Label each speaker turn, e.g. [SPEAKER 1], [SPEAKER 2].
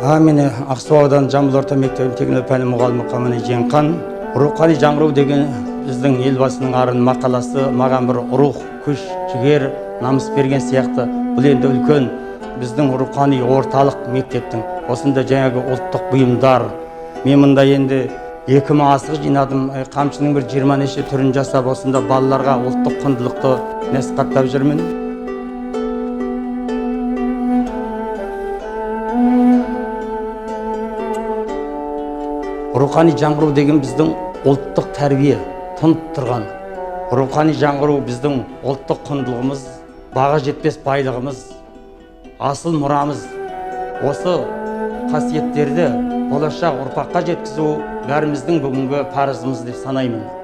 [SPEAKER 1] Мені Ақсу ауданы Жамбыл орта мектебінің техникалық пәні мұғалімі Қамани Жеңқан. Рухани жаңғыру деген біздің елбасының арын мақаласы маған бір рух, күш, жігер, намыс берген сияқты. Бұл енді үлкен біздің рухани орталық мектептің. Осында жаңағы ұлттық бұйымдар. Мен мұнда енді 2000 асық жинадым. Қамшының бір 20 неше түрін жасап, осында балаларға ұлттық құндылықты насихаттап жүрмін. Рухани жаңғыру деген біздің ұлттық тәрбие тұнып тұрған. Рухани жаңғыру біздің ұлттық құндылығымыз, баға жетпес байлығымыз, асыл мұрамыз. Осы қасиеттерді болашақ ұрпаққа жеткізу бәріміздің бүгінгі парызымыз деп санаймын.